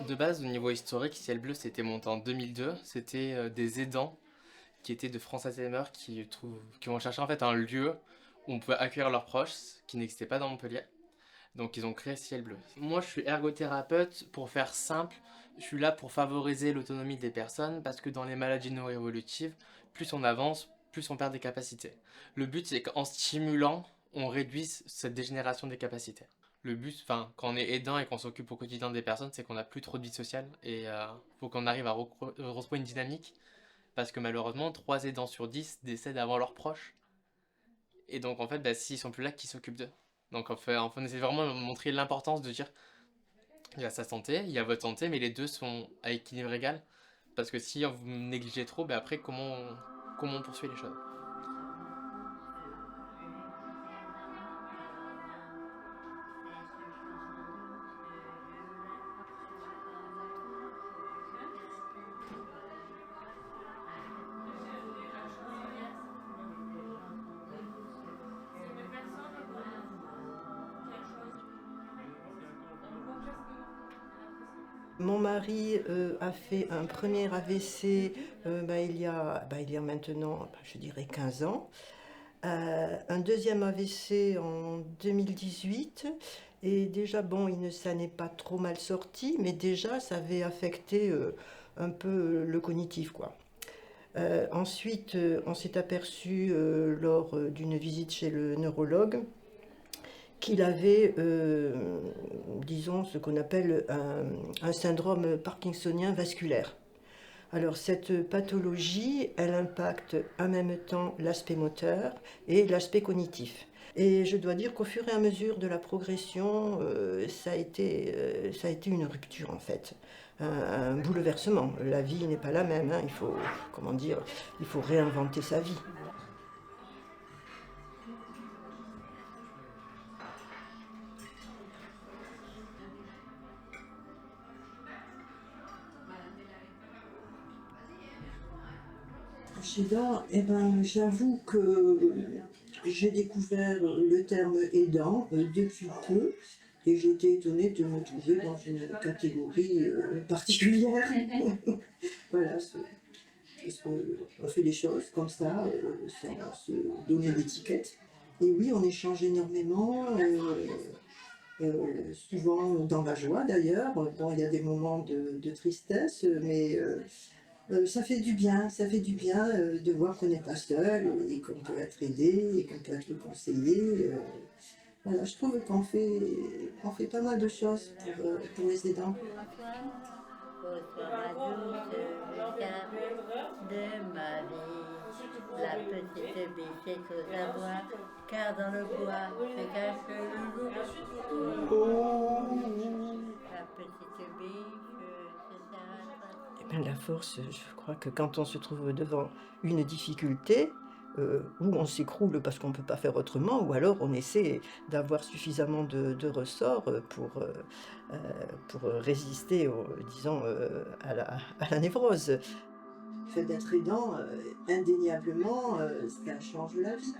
De base, au niveau historique, Ciel Bleu, c'était monté en 2002. C'était des aidants qui étaient de France Alzheimer qui ont cherché en fait un lieu où on pouvait accueillir leurs proches, qui n'existait pas dans Montpellier. Donc ils ont créé Ciel Bleu. Moi, je suis ergothérapeute. Pour faire simple, je suis là pour favoriser l'autonomie des personnes parce que dans les maladies neuroévolutives, plus on avance, plus on perd des capacités. Le but, c'est qu'en stimulant, on réduise cette dégénération des capacités. Le but, enfin, quand on est aidant et qu'on s'occupe au quotidien des personnes, c'est qu'on n'a plus trop de vie sociale et faut qu'on arrive à retrouver une dynamique parce que malheureusement, 3 aidants sur 10 décèdent avant leurs proches. Et donc, en fait, bah, s'ils sont plus là, qui s'occupe d'eux? Donc, on essaie vraiment de montrer l'importance de dire il y a sa santé, il y a votre santé, mais les deux sont à équilibre égal. Parce que si vous négligez trop, bah après, comment on poursuit les choses? Mon mari a fait un premier AVC il y a maintenant, je dirais 15 ans. Un deuxième AVC en 2018. Et déjà, bon, ça n'est pas trop mal sorti, mais déjà, ça avait affecté un peu le cognitif, quoi. Ensuite, on s'est aperçu lors d'une visite chez le neurologue qu'il avait, disons, ce qu'on appelle un syndrome parkinsonien vasculaire. Alors cette pathologie, elle impacte en même temps l'aspect moteur et l'aspect cognitif. Et je dois dire qu'au fur et à mesure de la progression, ça a été une rupture en fait, un bouleversement. La vie n'est pas la même, hein. Il faut, comment dire, il faut réinventer sa vie. Aidant, eh ben, j'avoue que j'ai découvert le terme aidant depuis peu et j'ai été étonnée de me trouver dans une catégorie particulière. Voilà, parce qu'on fait les choses comme ça, sans se donner d'étiquette. Et oui, on échange énormément, souvent dans la joie d'ailleurs. Bon, il y a des moments de tristesse, mais ça fait du bien, ça fait du bien de voir qu'on n'est pas seul et qu'on peut être aidé et qu'on peut être conseillé. Voilà, je trouve qu'on fait pas mal de choses pour les aidants. Bonsoir à tous, je garde de ma vie. La petite biche est aux abois, car dans le bois se cache le loup. La petite biche se sert à Eh bien, la force, je crois que quand on se trouve devant une difficulté, ou on s'écroule parce qu'on ne peut pas faire autrement, ou alors on essaie d'avoir suffisamment de ressorts pour résister, disons, à la névrose. Le fait d'être aidant, indéniablement, ça change la vie.